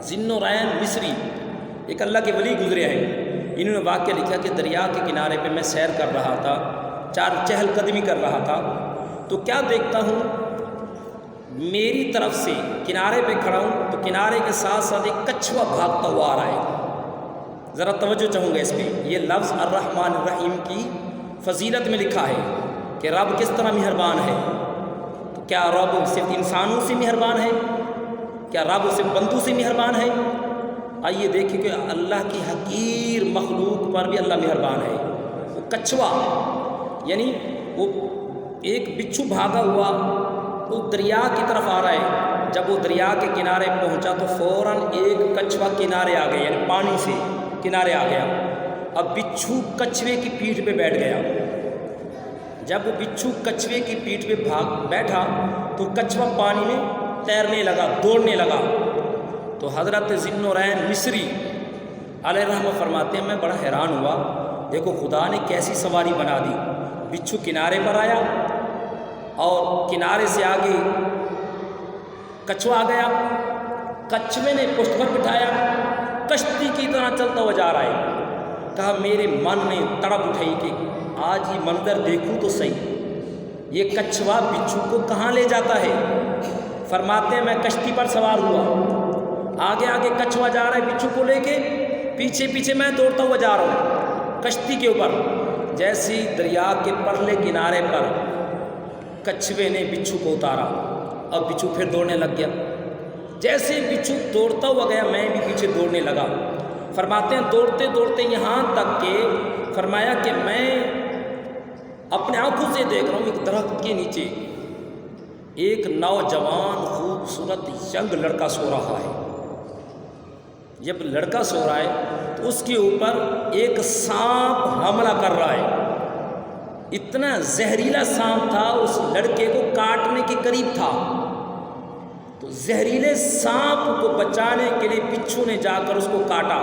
ذی-النورین مصری ایک اللہ کے ولی گزرے ہیں، انہوں نے واقعہ لکھا کہ دریا کے کنارے پہ میں سیر کر رہا تھا، چہل قدمی کر رہا تھا، تو کیا دیکھتا ہوں میری طرف سے کنارے پہ کھڑا ہوں تو کنارے کے ساتھ ساتھ ایک کچھوا بھاگتا ہوا آ رہا ہے۔ ذرا توجہ چاہوں گا اس پہ، یہ لفظ الرحمن الرحیم کی فضیلت میں لکھا ہے کہ رب کس طرح مہربان ہے۔ تو کیا رب صرف انسانوں سے مہربان ہے؟ کیا رب صرف بندوں سے مہربان ہے؟ آئیے دیکھیں کہ اللہ کی حقیر مخلوق پر بھی اللہ مہربان ہے۔ وہ کچھوا یعنی وہ ایک بچھو بھاگا ہوا وہ دریا کی طرف آ رہا ہے، جب وہ دریا کے کنارے پہنچا تو فوراً ایک کچھوا کنارے آ گیا، یعنی پانی سے کنارے آ گیا۔ اب بچھو کچھوے کی پیٹھ پہ بیٹھ گیا، جب وہ بچھو کچھوے کی پیٹھ پہ بیٹھا تو کچھوا پانی میں تیرنے لگا، دوڑنے لگا۔ تو حضرت ذی-النورین مصری علیہ الرحمہ فرماتے ہیں میں بڑا حیران ہوا، دیکھو خدا نے کیسی سواری بنا دی۔ بچھو کنارے پر آیا اور کنارے سے آگے کچھوا آ گیا، کچھوے نے پشت پر بٹھایا، کشتی کی طرح چلتا ہوا جا رہا ہے۔ کہا میرے من نے تڑپ اٹھائی کہ آج یہ منظر دیکھوں تو صحیح، یہ کچھوا بچھو کو کہاں لے جاتا ہے۔ فرماتے ہیں میں کشتی پر سوار ہوا، آگے آگے کچھوا جا رہا ہے بچھو کو لے کے، پیچھے پیچھے میں دوڑتا ہوا جا رہا ہوں کشتی کے اوپر۔ جیسی دریا کے پرلے کنارے پر کچھوے نے بچھو کو اتارا، اب بچھو پھر دوڑنے لگ گیا۔ جیسے بچھو دوڑتا ہوا گیا میں بھی پیچھے دوڑنے لگا۔ فرماتے ہیں دوڑتے دوڑتے یہاں تک کہ فرمایا کہ میں اپنے آنکھوں سے دیکھ رہا ہوں ایک درخت کے نیچے ایک نوجوان خوبصورت ینگ لڑکا سو رہا ہے۔ جب لڑکا سو رہا ہے تو اس کے اوپر ایک سانپ حملہ کر رہا ہے، اتنا زہریلا سانپ تھا اس لڑکے کو کاٹنے کے قریب تھا۔ تو زہریلے سانپ کو بچانے کے لیے بچھو نے جا کر اس کو کاٹا،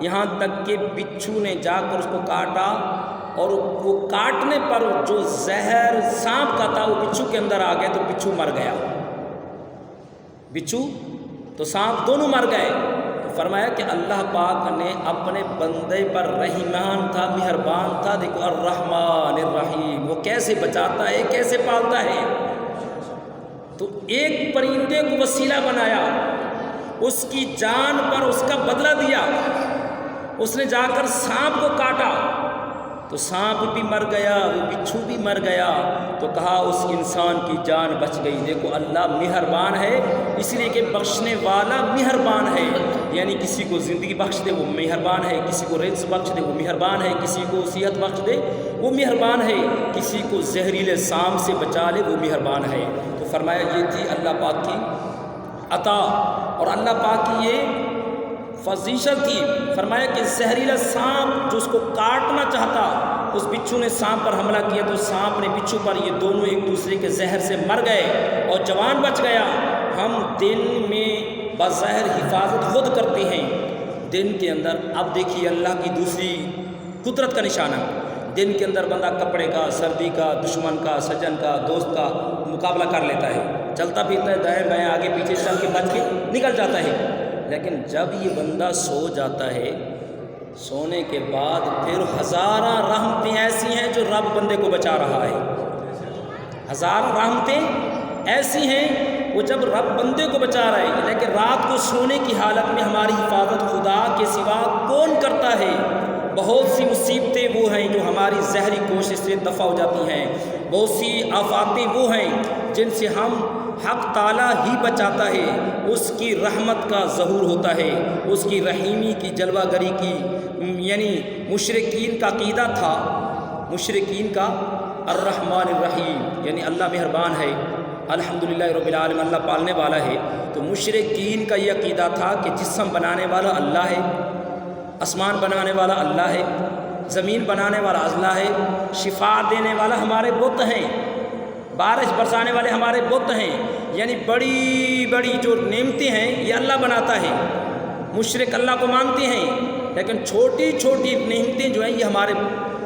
یہاں تک کہ بچھو نے جا کر اس کو کاٹا اور وہ کاٹنے پر جو زہر سانپ کا تھا وہ بچھو کے اندر آ گیا تو بچھو مر گیا۔ بچھو تو سانپ دونوں مر گئے۔ فرمایا کہ اللہ پاک نے اپنے بندے پر رحیمان تھا، مہربان تھا۔ دیکھو الرحمن الرحیم، وہ کیسے بچاتا ہے، کیسے پالتا ہے۔ تو ایک پرندے کو وسیلہ بنایا، اس کی جان پر اس کا بدلہ دیا، اس نے جا کر سانپ کو کاٹا تو سانپ بھی مر گیا، وہ بچھو بھی مر گیا، تو کہا اس انسان کی جان بچ گئی۔ دیکھو اللہ مہربان ہے، اس لیے کہ بخشنے والا مہربان ہے، یعنی کسی کو زندگی بخش دے وہ مہربان ہے، کسی کو رزق بخش دے وہ مہربان ہے، کسی کو صحت بخش دے وہ مہربان ہے، کسی کو زہریلے سانپ سے بچا لے وہ مہربان ہے۔ تو فرمایا یہ تھی اللہ پاک کی عطا اور اللہ پاک کی یہ فضیلت تھی۔ فرمایا کہ زہریلا سانپ جو اس کو کاٹنا چاہتا، اس بچھو نے سانپ پر حملہ کیا تو سانپ نے بچھو پر، یہ دونوں ایک دوسرے کے زہر سے مر گئے اور جوان بچ گیا۔ ہم دن میں بظاہر حفاظت خود کرتے ہیں، دن کے اندر اب دیکھیے اللہ کی دوسری قدرت کا نشانہ، دن کے اندر بندہ کپڑے کا، سردی کا، دشمن کا، سجن کا، دوست کا مقابلہ کر لیتا ہے، چلتا پھرتا ہے، دائیں بائیں آگے پیچھے چل کے بچ کے نکل جاتا ہے۔ لیکن جب یہ بندہ سو جاتا ہے، سونے کے بعد پھر ہزارہ رحمتیں ایسی ہیں جو رب بندے کو بچا رہا ہے، ہزارہ رحمتیں ایسی ہیں وہ جب رب بندے کو بچا رہا ہے۔ لیکن رات کو سونے کی حالت میں ہماری حفاظت خدا کے سوا کون کرتا ہے؟ بہت سی مصیبتیں وہ ہیں جو ہماری زہری کوشش سے دفع ہو جاتی ہیں، بہت سی آفاتیں وہ ہیں جن سے ہم حق تعالیٰ ہی بچاتا ہے، اس کی رحمت کا ظہور ہوتا ہے، اس کی رحیمی کی جلوہ گری کی، یعنی مشرکین کا عقیدہ تھا، مشرکین کا الرحمن الرحیم یعنی اللہ مہربان ہے، الحمدللہ رب العالمین اللہ پالنے والا ہے۔ تو مشرکین کا یہ عقیدہ تھا کہ جسم بنانے والا اللہ ہے، آسمان بنانے والا اللہ ہے، زمین بنانے والا اللہ ہے، شفا دینے والا ہمارے بت ہیں، بارش برسانے والے ہمارے بت ہیں، یعنی بڑی بڑی جو نعمتیں ہیں یہ اللہ بناتا ہے۔ مشرک اللہ کو مانتے ہیں لیکن چھوٹی چھوٹی نعمتیں جو ہیں یہ ہمارے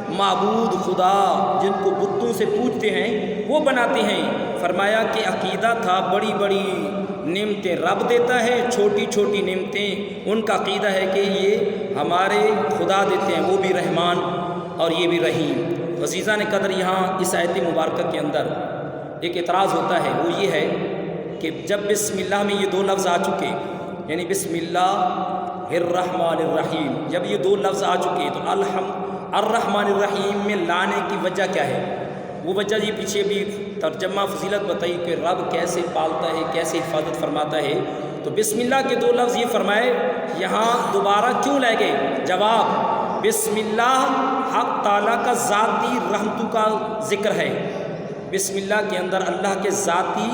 معبود خدا جن کو بتوں سے پوجتے ہیں وہ بناتے ہیں۔ فرمایا کہ عقیدہ تھا بڑی بڑی نعمتیں رب دیتا ہے، چھوٹی چھوٹی نعمتیں ان کا عقیدہ ہے کہ یہ ہمارے خدا دیتے ہیں، وہ بھی رحمان اور یہ بھی رحیم۔ عزیزان قدر، یہاں اس آیت مبارکہ کے اندر ایک اعتراض ہوتا ہے، وہ یہ ہے کہ جب بسم اللہ میں یہ دو لفظ آ چکے، یعنی بسم اللہ الرحمن الرحیم، جب یہ دو لفظ آ چکے تو الرحمن الرحیم میں لانے کی وجہ کیا ہے؟ وہ وجہ یہ پیچھے بھی ترجمہ فضیلت بتائی کہ رب کیسے پالتا ہے، کیسے حفاظت فرماتا ہے۔ تو بسم اللہ کے دو لفظ یہ فرمائے، یہاں دوبارہ کیوں لائے گئے؟ جواب، بسم اللہ حق تعالیٰ کا ذاتی رحمتوں کا ذکر ہے، بسم اللہ کے اندر اللہ کے ذاتی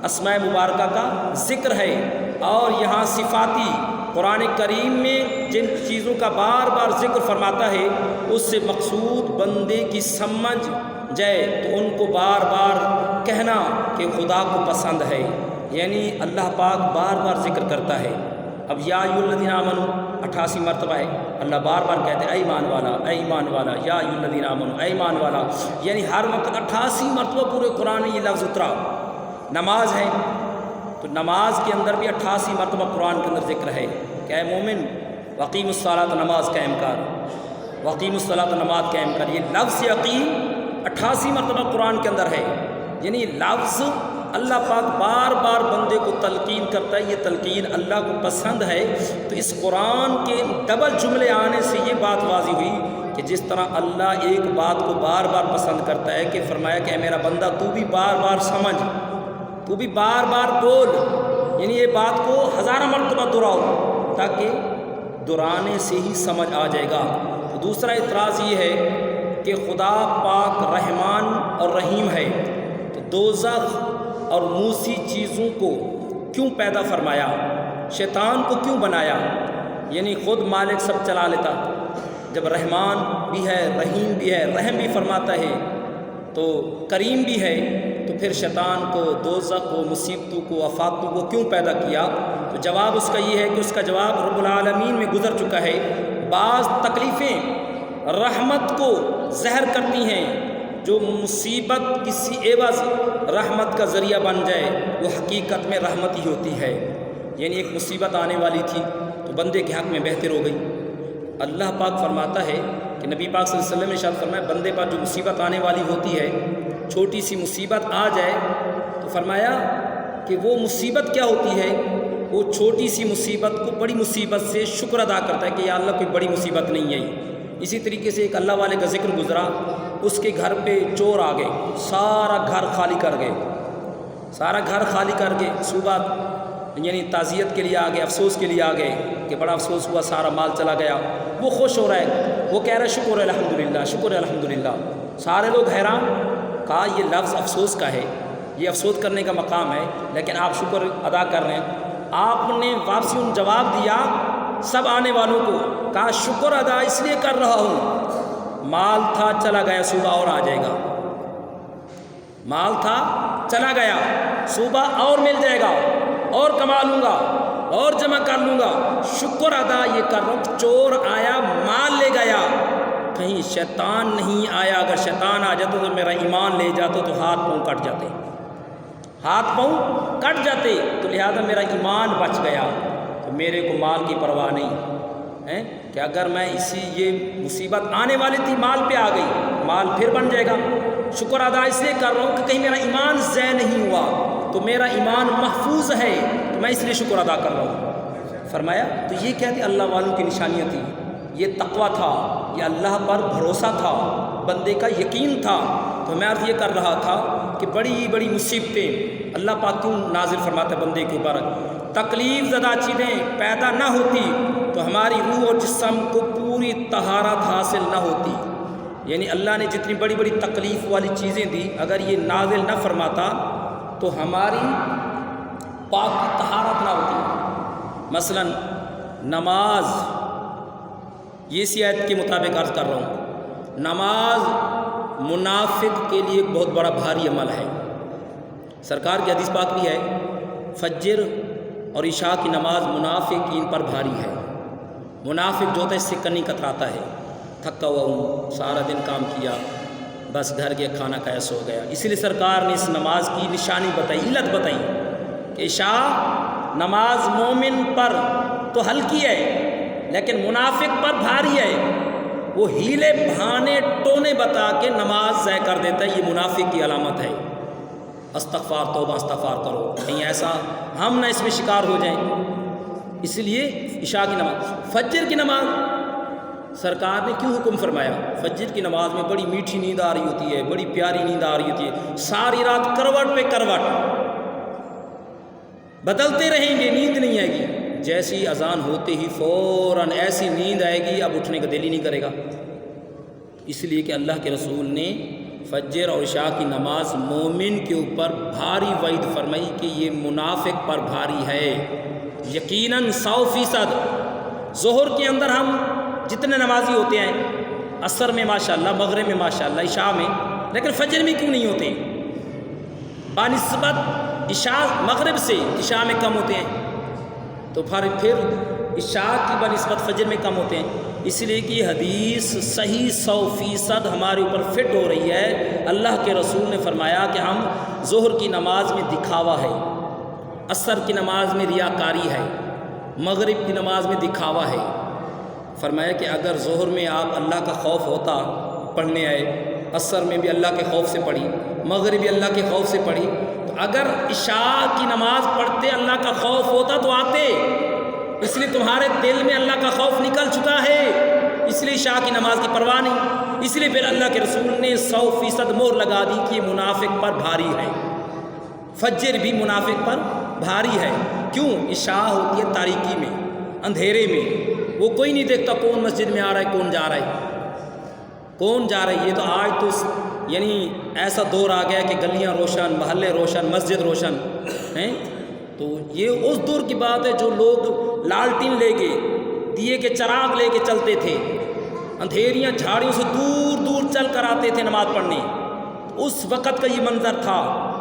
اسماء مبارکہ کا ذکر ہے، اور یہاں صفاتی قرآن کریم میں جن چیزوں کا بار بار ذکر فرماتا ہے اس سے مقصود بندے کی سمجھ جائے تو ان کو بار بار کہنا کہ خدا کو پسند ہے، یعنی اللہ پاک بار بار ذکر کرتا ہے۔ اب یا ایھا الذین آمنوا 88 مرتبہ ہے، اللہ بار بار کہتے ہیں اے ایمان والا، اے ایمان والا، یا ایھا الذین آمنوا، اے ایمان والا، یعنی ہر وقت 88 مرتبہ پورے قرآن میں یہ لفظ اترا۔ نماز ہے تو نماز کے اندر بھی 88 مرتبہ قرآن کے اندر ذکر ہے کہ اے مومن وقیم الصلاۃ، نماز قائم کر، وقیم الصلاۃ، نماز قائم کر۔ یہ لفظ یقین 88 مرتبہ قرآن کے اندر ہے، یعنی یہ لفظ اللہ پاک بار بار بندے کو تلقین کرتا ہے، یہ تلقین اللہ کو پسند ہے۔ تو اس قرآن کے ڈبل جملے آنے سے یہ بات واضح ہوئی کہ جس طرح اللہ ایک بات کو بار بار پسند کرتا ہے کہ فرمایا کہ اے میرا بندہ تو بھی بار بار سمجھ، تو بھی بار بار بول، یعنی یہ بات کو ہزارہ مرتبہ دہراؤ تاکہ دہرانے سے ہی سمجھ آ جائے گا۔ تو دوسرا اعتراض یہ ہے کہ خدا پاک رحمان اور رحیم ہے، تو دوزخ اور موسی چیزوں کو کیوں پیدا فرمایا، شیطان کو کیوں بنایا؟ یعنی خود مالک سب چلا لیتا، جب رحمان بھی ہے، رحیم بھی ہے، رحم بھی فرماتا ہے تو کریم بھی ہے، تو پھر شیطان کو، دوزخ کو، مصیبتوں کو، آفاتوں کو کیوں پیدا کیا؟ تو جواب اس کا یہ ہے کہ اس کا جواب رب العالمین میں گزر چکا ہے۔ بعض تکلیفیں رحمت کو زہر کرتی ہیں، جو مصیبت کسی عوض رحمت کا ذریعہ بن جائے وہ حقیقت میں رحمت ہی ہوتی ہے۔ یعنی ایک مصیبت آنے والی تھی تو بندے کے حق میں بہتر ہو گئی۔ اللہ پاک فرماتا ہے کہ نبی پاک صلی اللہ علیہ وسلم نے ارشاد فرمایا بندے پر جو مصیبت آنے والی ہوتی ہے، چھوٹی سی مصیبت آ جائے تو فرمایا کہ وہ مصیبت کیا ہوتی ہے، وہ چھوٹی سی مصیبت کو بڑی مصیبت سے شکر ادا کرتا ہے کہ یا اللہ کوئی بڑی مصیبت نہیں ہے۔ اسی طریقے سے ایک اللہ والے کا ذکر گزرا، اس کے گھر پہ چور آ گئے، سارا گھر خالی کر گئے، سارا گھر خالی کر کے صبح یعنی تعزیت کے لیے آ گئے، افسوس کے لیے آ گئے کہ بڑا افسوس ہوا، سارا مال چلا گیا۔ وہ خوش ہو رہا ہے، وہ کہہ رہا ہے شکر الحمدللہ، شکر الحمدللہ۔ سارے لوگ حیران، کہا یہ لفظ افسوس کا ہے، یہ افسوس کرنے کا مقام ہے، لیکن آپ شکر ادا کر رہے ہیں۔ آپ نے واپسی ان جواب دیا سب آنے والوں کو، کہا شکر ادا اس لیے کر رہا ہوں، مال تھا چلا گیا، صبح اور آ جائے گا، مال تھا چلا گیا، صبح اور مل جائے گا، اور کما لوں گا، اور جمع کر لوں گا، شکر ادا یہ کر رہا ہوں۔ چور آیا مال لے گیا، کہیں شیطان نہیں آیا، اگر شیطان آ جاتا تو میرا ایمان لے جاتا تو ہاتھ پاؤں کٹ جاتے، ہاتھ پاؤں کٹ جاتے، تو لہذا میرا ایمان بچ گیا، تو میرے کو مال کی پرواہ نہیں ہے کہ اگر میں یہ مصیبت آنے والی تھی مال پہ آ گئی، مال پھر بن جائے گا۔ شکر ادا اس لیے کر رہا ہوں کہ کہیں میرا ایمان ضائع نہیں ہوا، تو میرا ایمان محفوظ ہے، تو میں اس لیے شکر ادا کر رہا ہوں۔ فرمایا تو یہ کہتے اللہ والوں کی نشانیاں تھیں، یہ تقویٰ تھا، یہ اللہ پر بھروسہ تھا، بندے کا یقین تھا۔ تو میں عرض یہ کر رہا تھا کہ بڑی بڑی مصیبتیں اللہ پاک کیوں نازل فرماتا ہے بندے کے اوپر؟ تکلیف زدہ چیزیں پیدا نہ ہوتی تو ہماری روح اور جسم کو پوری طہارت حاصل نہ ہوتی، یعنی اللہ نے جتنی بڑی بڑی تکلیف والی چیزیں دی، اگر یہ نازل نہ فرماتا تو ہماری پاک کی طہارت نہ ہوتی۔ مثلا نماز، یہ اسی آیت کے مطابق عرض کر رہا ہوں، نماز منافق کے لیے ایک بہت بڑا بھاری عمل ہے۔ سرکار کی حدیث پاک بھی ہے، فجر اور عشاء کی نماز منافقین پر بھاری ہے۔ منافق جو ہوتا ہے اس سے کنی کتراتا ہے، تھکا ہوا ہوں، سارا دن کام کیا، بس گھر گیا کھانا کھایا سو گیا۔ اسی لیے سرکار نے اس نماز کی نشانی بتائی، علت بتائی کہ عشاء نماز مومن پر تو ہلکی ہے لیکن منافق پر بھاری ہے. وہ ہیلے بہانے ٹونے بتا کے نماز ضائع کر دیتا ہے. یہ منافق کی علامت ہے. استغفار توبہ استغفار کرو کہیں ایسا ہم نہ اس میں شکار ہو جائیں. اس لیے عشاء کی نماز. فجر کی نماز سرکار نے کیوں حکم فرمایا؟ فجر کی نماز میں بڑی میٹھی نیند آ رہی ہوتی ہے, بڑی پیاری نیند آ رہی ہوتی ہے. ساری رات کروٹ پہ کروٹ بدلتے رہیں گے, نیند نہیں آئے گی. جیسی اذان ہوتے ہی فوراً ایسی نیند آئے گی اب اٹھنے کا دل ہی نہیں کرے گا. اس لیے کہ اللہ کے رسول نے فجر اور عشاء کی نماز مومن کے اوپر بھاری وعید فرمائی کہ یہ منافق پر بھاری ہے. یقیناً 100%. ظہر کے اندر ہم جتنے نمازی ہوتے ہیں, عصر میں ماشاءاللہ, مغرب میں ماشاءاللہ, عشاء میں, لیکن فجر میں کیوں نہیں ہوتے؟ بنسبت عشاء مغرب سے عشاء میں کم ہوتے ہیں, تو پھر عشاء کی بنسبت فجر میں کم ہوتے ہیں. اس لیے کہ حدیث صحیح 100% ہمارے اوپر فٹ ہو رہی ہے. اللہ کے رسول نے فرمایا کہ ہم ظہر کی نماز میں دکھاوا ہے, عصر کی نماز میں ریاکاری ہے, مغرب کی نماز میں دکھاوا ہے. فرمایا کہ اگر ظہر میں آپ اللہ کا خوف ہوتا پڑھنے آئے, عصر میں بھی اللہ کے خوف سے پڑھی, مغرب بھی اللہ کے خوف سے پڑھی, تو اگر عشاء کی نماز پڑھتے اللہ کا خوف ہوتا تو آتے. اس لیے تمہارے دل میں اللہ کا خوف نکل چکا ہے, اس لیے عشاء کی نماز کی پرواہ نہیں. اس لیے پھر اللہ کے رسول نے 100% مہر لگا دی کہ یہ منافق پر بھاری ہے. فجر بھی منافق پر بھاری ہے. کیوں؟ عشاء ہوتی ہے تاریکی میں, اندھیرے میں, وہ کوئی نہیں دیکھتا کون مسجد میں آ رہا ہے, کون جا رہا ہے, کون جا رہا ہے. یہ تو آج تو یعنی ایسا دور آ گیا کہ گلیاں روشن, محلے روشن, مسجد روشن ہیں. تو یہ اس دور کی بات ہے جو لوگ لالٹین لے کے, دیے کے چراغ لے کے چلتے تھے, اندھیریاں جھاڑیوں سے دور دور چل کر آتے تھے نماز پڑھنے. اس وقت کا یہ منظر تھا.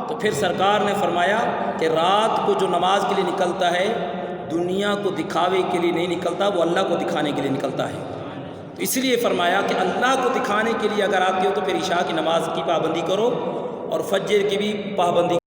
تو پھر سرکار نے فرمایا کہ رات کو جو نماز کے لیے نکلتا ہے دنیا کو دکھاوے کے لیے نہیں نکلتا, وہ اللہ کو دکھانے کے لیے نکلتا ہے. تو اس لیے فرمایا کہ اللہ کو دکھانے کے لیے اگر آتے ہو تو پھر عشاء کی نماز کی پابندی کرو اور فجر کی بھی پابندی